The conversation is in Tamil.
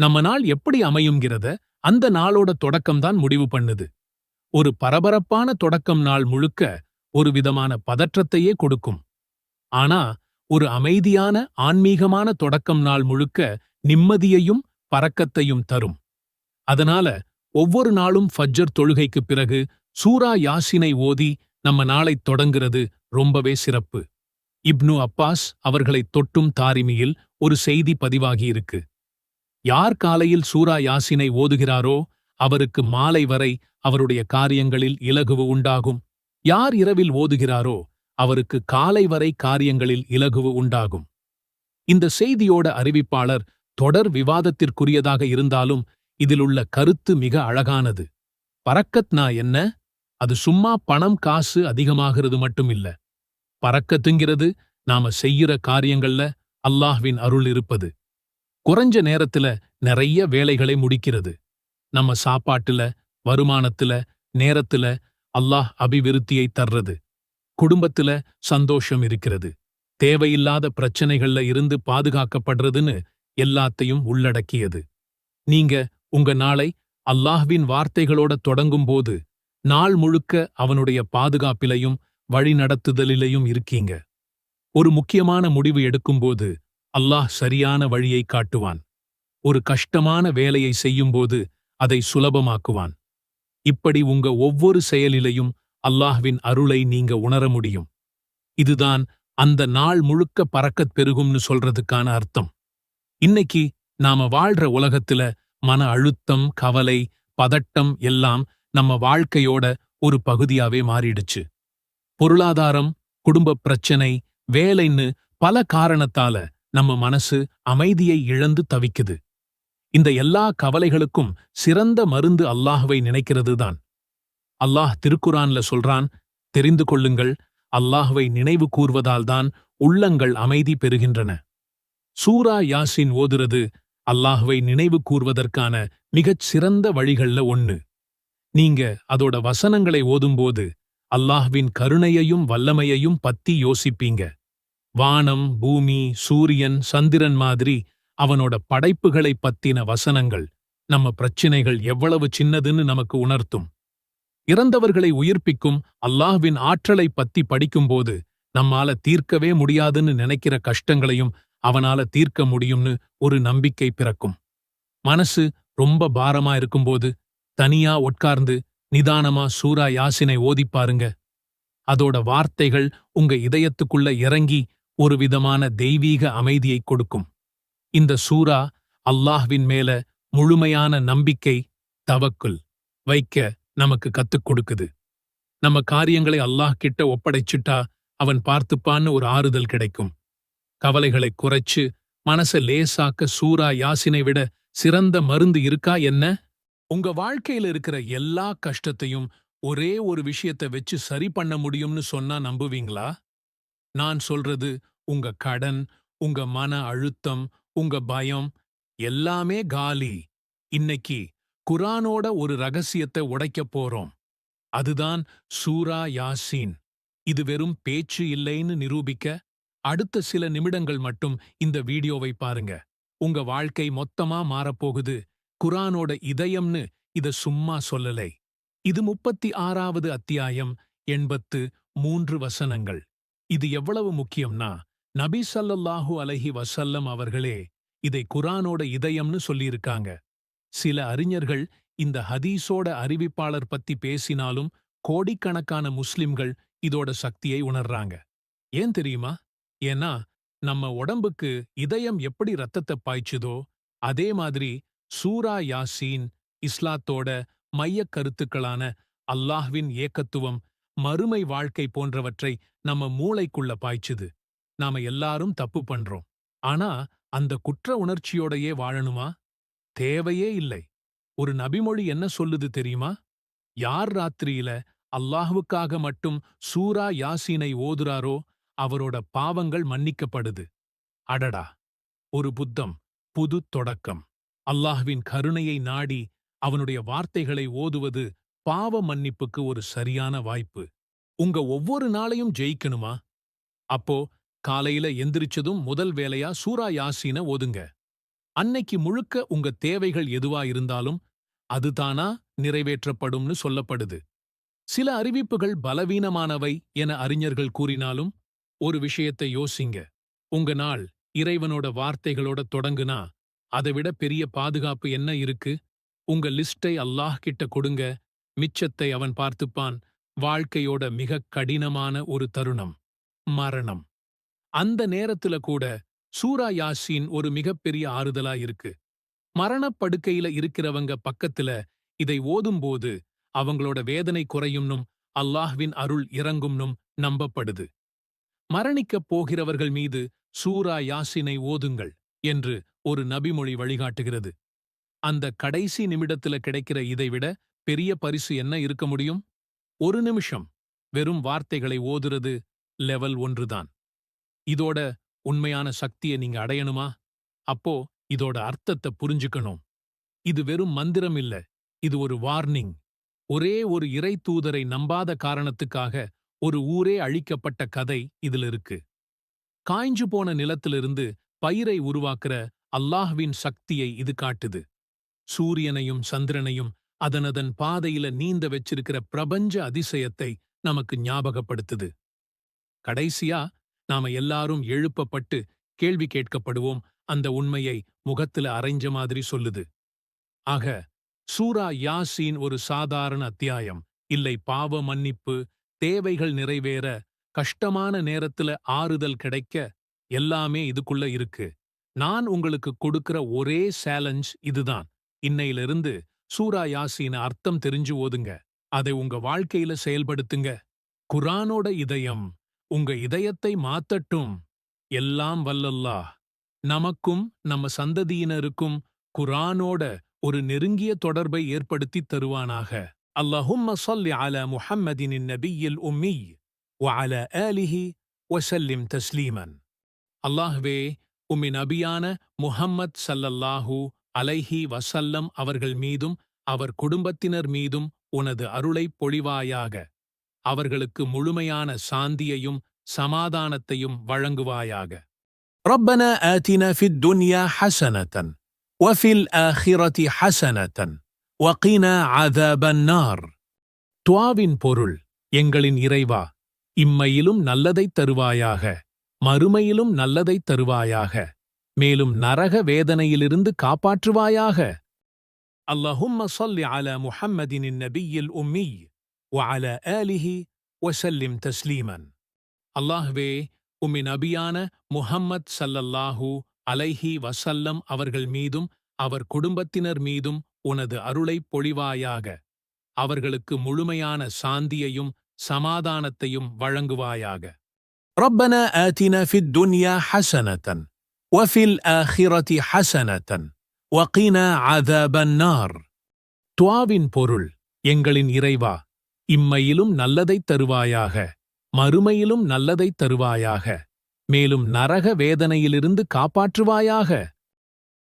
நம்ம நாள் எப்படி அமையுங்கிறத அந்த நாளோட தொடக்கம்தான் முடிவு பண்ணுது. ஒரு பரபரப்பான தொடக்கம் நாள் முழுக்க ஒரு விதமான பதற்றத்தையே கொடுக்கும். ஆனா ஒரு அமைதியான ஆன்மீகமான தொடக்கம் நாள் முழுக்க நிம்மதியையும் பரக்கத்தையும் தரும். அதனால ஒவ்வொரு நாளும் ஃபஜ்ர் தொழுகைக்குப் பிறகு சூரா யாசினை ஓதி நம்ம நாளைத் தொடங்குறது ரொம்பவே சிறப்பு. இப்னு அப்பாஸ் அவர்களைத் தொட்டும் தாரிமியில் ஒரு செய்தி பதிவாகியிருக்கு. யார் காலையில் சூரா யாசினை ஓதுகிறாரோ அவருக்கு மாலை வரை அவருடைய காரியங்களில் இலகுவு உண்டாகும். யார் இரவில் ஓதுகிறாரோ அவருக்கு காலை வரை காரியங்களில் இலகுவு உண்டாகும். இந்த செய்தியோட அறிவிப்பாளர் தொடர் விவாதத்திற்குரியதாக இருந்தாலும் இதிலுள்ள கருத்து மிக அழகானது. பரக்கத்னா என்ன? அது சும்மா பணம் காசு அதிகமாகிறது மட்டுமில்ல. பரக்கத்துங்கிறது நாம செய்யிற காரியங்கள்ல அல்லாஹ்வின் அருள் இருப்பது. குறைஞ்ச நேரத்துல நிறைய வேலைகளை முடிக்கிறது. நம்ம சாப்பாட்டுல, வருமானத்துல, நேரத்துல அல்லாஹ் அபிவிருத்தியை தர்றது. குடும்பத்துல சந்தோஷம் இருக்கிறது. தேவையில்லாத பிரச்சனைகள்ல இருந்து பாதுகாக்கப்படுறதுன்னு எல்லாத்தையும் உள்ளடக்கியது. நீங்க உங்க நாளை அல்லாஹ்வின் வார்த்தைகளோட தொடங்கும்போது நாள் முழுக்க அவனுடைய பாதுகாப்பிலையும் வழிநடத்துதலிலையும் இருக்கீங்க. ஒரு முக்கியமான முடிவு எடுக்கும்போது அல்லாஹ் சரியான வழியை காட்டுவான். ஒரு கஷ்டமான வேலையை செய்யும்போது அதை சுலபமாக்குவான். இப்படி உங்க ஒவ்வொரு செயலிலையும் அல்லாஹ்வின் அருளை நீங்க உணர முடியும். இதுதான் அந்த நாள் முழுக்க பரக்கத் பெருகும்னு சொல்றதுக்கான அர்த்தம். இன்னைக்கு நாம வாழ்ற உலகத்துல மன அழுத்தம், கவலை, பதட்டம் எல்லாம் நம்ம வாழ்க்கையோட ஒரு பகுதியாவே மாறிடுச்சு. பொருளாதாரம், குடும்பப் பிரச்சனை, வேலைன்னு பல காரணத்தால நம்ம மனசு அமைதியை இழந்து தவிக்குது. இந்த எல்லா கவலைகளுக்கும் சிறந்த மருந்து அல்லாஹ்வை நினைக்கிறதுதான். அல்லாஹ் திருக்குரான்ல சொல்றான், தெரிந்து கொள்ளுங்கள், அல்லாஹ்வை நினைவு கூர்வதால்தான் உள்ளங்கள் அமைதி பெறுகின்றன. சூரா யாசின் ஓதுறது அல்லாஹ்வை நினைவு கூர்வதற்கான மிகச் சிறந்த வழிகள்ல ஒண்ணு. நீங்க அதோட வசனங்களை ஓதும்போது அல்லாஹ்வின் கருணையையும் வல்லமையையும் பத்தி யோசிப்பீங்க. வானம், பூமி, சூரியன், சந்திரன் மாதிரி அவனோட படைப்புகளைப் பத்தின வசனங்கள் நம்ம பிரச்சினைகள் எவ்வளவு சின்னதுன்னு நமக்கு உணர்த்தும். இறந்தவர்களை உயிர்ப்பிக்கும் அல்லாஹ்வின் ஆற்றலை பத்தி படிக்கும்போது நம்மால தீர்க்கவே முடியாதுன்னு நினைக்கிற கஷ்டங்களையும் அவனால தீர்க்க முடியும்னு ஒரு நம்பிக்கை பிறக்கும். மனசு ரொம்ப பாரமா இருக்கும்போது தனியா உட்கார்ந்து நிதானமா சூரா யாசினை ஓதிப்பாருங்க. அதோட வார்த்தைகள் உங்க இதயத்துக்குள்ள இறங்கி ஒரு விதமான தெய்வீக அமைதியை கொடுக்கும். இந்த சூரா அல்லாஹ்வின் மேல முழுமையான நம்பிக்கை, தவக்குல் வைக்க நமக்கு கத்துக் கொடுக்குது. நம்ம காரியங்களை அல்லாஹ் கிட்ட ஒப்படைச்சிட்டா அவன் பார்த்துப்பான்னு ஒரு ஆறுதல் கிடைக்கும். கவலைகளை குறைச்சு மனச லேசாக்க சூரா யாசினை விட சிறந்த மருந்து இருக்கா என்ன? உங்க வாழ்க்கையில இருக்கிற எல்லா கஷ்டத்தையும் ஒரே ஒரு விஷயத்தை வச்சு சரி பண்ண முடியும்னு சொன்னா நம்புவீங்களா? நான் சொல்றது உங்க கடன், உங்க மன அழுத்தம், உங்க பயம் எல்லாமே காலி. இன்னைக்கு குரானோட ஒரு ரகசியத்தை உடைக்கப் போறோம். அதுதான் சூரா யாசீன். இது வெறும் பேச்சு இல்லைன்னு நிரூபிக்க அடுத்த சில நிமிடங்கள் மட்டும் இந்த வீடியோவை பாருங்க. உங்க வாழ்க்கை மொத்தமா மாறப்போகுது. குரானோட இதயம்னு இத சும்மா சொல்லலை. இது 36வது அத்தியாயம், 83 வசனங்கள். இது எவ்வளவு முக்கியம்னா நபி ஸல்லல்லாஹு அலைஹி வஸல்லம் அவர்களே இதை குரானோட இதயம்னு சொல்லியிருக்காங்க. சில அறிஞர்கள் இந்த ஹதீஸோட அறிவிப்பாளர் பத்தி பேசினாலும் கோடிக்கணக்கான முஸ்லிம்கள் இதோட சக்தியை உணர்றாங்க. ஏன் தெரியுமா? ஏன்னா நம்ம உடம்புக்கு இதயம் எப்படி ரத்தத்தை பாய்ச்சுதோ அதே மாதிரி சூரா யாசீன் இஸ்லாத்தோட மையக் கருத்துக்களான அல்லாஹ்வின் ஏகத்துவம், மறுமை வாழ்க்கை போன்றவற்றை நம்ம மூளைக்குள்ள பாய்ச்சுது. நாம எல்லாரும் தப்பு பண்றோம். ஆனா அந்த குற்ற உணர்ச்சியோடையே வாழணுமா? தேவையே இல்லை. ஒரு நபிமொழி என்ன சொல்லுது தெரியுமா? யார் ராத்திரியில அல்லாஹ்வுக்காக மட்டும் சூரா யாசீனை ஓதுறாரோ அவரோட பாவங்கள் மன்னிக்கப்படுது. அடடா! ஒரு புத்தம், புது தொடக்கம். அல்லாஹ்வின் கருணையை நாடி அவனுடைய வார்த்தைகளை ஓதுவது பாவ மன்னிப்புக்கு ஒரு சரியான வாய்ப்பு. உங்க ஒவ்வொரு நாளையும் ஜெயிக்கணுமா? அப்போ காலையில எந்திரிச்சதும் முதல் வேலையா சூரா யாசீன ஓதுங்க. அன்னைக்கு முழுக்க உங்க தேவைகள் எதுவா இருந்தாலும் அதுதானா நிறைவேற்றப்படும்னு சொல்லப்படுது. சில அறிவிப்புகள் பலவீனமானவை என அறிஞர்கள் கூறினாலும் ஒரு விஷயத்தை யோசிங்க. உங்க நாள் இறைவனோட வார்த்தைகளோட தொடங்குனா அதைவிட பெரிய பாதுகாப்பு என்ன இருக்கு? உங்க லிஸ்டை அல்லாஹ் கிட்ட கொடுங்க, மிச்சத்தை அவன் பார்த்துப்பான். வாழ்க்கையோட மிக கடினமான ஒரு தருணம் மரணம். அந்த நேரத்துல கூட சூரா யாசீன் ஒரு மிகப்பெரிய ஆறுதலா இருக்கு. மரணப்படுக்கையில இருக்கிறவங்க பக்கத்துல இதை ஓதும்போது அவங்களோட வேதனை குறையும்னும் அல்லாஹ்வின் அருள் இறங்கும்னும் நம்பப்படுது. மரணிக்கப் போகிறவர்கள் மீது சூரா யாசினை ஓதுங்கள் என்று ஒரு நபிமொழி வழிகாட்டுகிறது. அந்த கடைசி நிமிடத்துல கிடைக்கிற இதைவிட பெரிய பரிசு என்ன இருக்க முடியும்? ஒரு நிமிஷம் வெறும் வார்த்தைகளை ஓதுறது லெவல் 1 தான். இதோட உண்மையான சக்தியை நீங்க அடையணுமா? அப்போ இதோட அர்த்தத்தை புரிஞ்சுக்கணும். இது வெறும் மந்திரம் இல்ல, இது ஒரு வார்னிங். ஒரே ஒரு இறை தூதரை நம்பாத காரணத்துக்காக ஒரு ஊரே அழிக்கப்பட்ட கதை இதுல இருக்கு. காய்ஞ்சு போன நிலத்திலிருந்து பயிரை உருவாக்குற அல்லாஹ்வின் சக்தியை இது காட்டுது. சூரியனையும் சந்திரனையும் அதனதன் பாதையில நீந்த வச்சிருக்கிற பிரபஞ்ச அதிசயத்தை நமக்கு ஞாபகப்படுத்துது. கடைசியா நாம எல்லாரும் எழுப்பப்பட்டு கேள்வி கேட்கப்படுவோம். அந்த உண்மையை முகத்துல அரைஞ்ச மாதிரி சொல்லுது. ஆக சூரா யாசீன் ஒரு சாதாரண அத்தியாயம் இல்லை. பாவ மன்னிப்பு, தேவைகள் நிறைவேற, கஷ்டமான நேரத்துல ஆறுதல் கிடைக்க எல்லாமே இதுக்குள்ள இருக்கு. நான் உங்களுக்கு கொடுக்கிற ஒரே சேலஞ்ச் இதுதான். இன்னையிலிருந்து சூரா யாசீன அர்த்தம் தெரிஞ்சு ஓதுங்க. அதை உங்க வாழ்க்கையில செயல்படுத்துங்க. குர்ஆனோட இதயம் உங்க இதயத்தை மாத்தட்டும். எல்லாம் வல்லல்லாஹ் நமக்கும் நம்ம சந்ததியினருக்கும் குர்ஆனோட ஒரு நெருங்கிய தொடர்பை ஏற்படுத்தித் தருவானாக. அல்லாஹும்ம ஸல்லி அலா முஹம்மதின் நபியில் உம்மி வஅலா ஆலிஹி வஸல்லிம் தஸ்லீமன். அல்லாஹ்வே, உம்மின் நபியான முஹம்மத் ஸல்லல்லாஹு அலைஹி வஸல்லம் அவர்கள் மீதும் அவர் குடும்பத்தினர் மீதும் உனது அருளைப் பொழிவாயாக. அவர்களுக்கு முழுமையான சாந்தியையும் சமாதானத்தையும் வழங்குவாயாக. ரப்பனா ஆதினா ஃபித் துன்யா ஹஸனத்தன் வஃபில் ஆখিরাতি ஹஸனத்தன் வகினா அஸாபன் நார். துஆவின் பொருள்: எங்களின் இறைவா, இம்மையிலும் நல்லதைத் தருவாயாக, மறுமையிலும் நல்லதைத் தருவாயாக, மேலும் நரக வேதனையிலிருந்து காப்பாற்றுவாயாக. அல்லாஹும்ம ஸல்லி அலா முஹம்மதின் நபியில் உம்மி வஅலா ஆலிஹி வஸல்லிம் தஸ்லீமன். அல்லாஹ்வே, உம்மின் நபியான முஹம்மத் ஸல்லல்லாஹு அலைஹி வஸல்லம் அவர்கள் மீதும் அவர் குடும்பத்தினர் மீதும் உனது அருளைப் பொழிவாயாக. அவர்களுக்கு முழுமையான சாந்தியையும் சமாதானத்தையும் வழங்குவாயாக. ரப்பனா ஆதினா ஃபித் துன்யா ஹஸனத்தன் வஃபில் ஆখিরাতি ஹஸனத்தன் வகினா அஸாபன் நார். துஆவின் பொருள்: எங்களின் இறைவா, இம்மையிலும் நல்லதைத் தருவாயாக, மறுமையிலும் நல்லதைத் தருவாயாக, மேலும் நரக வேதனையிலிருந்து காப்பாற்றுவாயாக.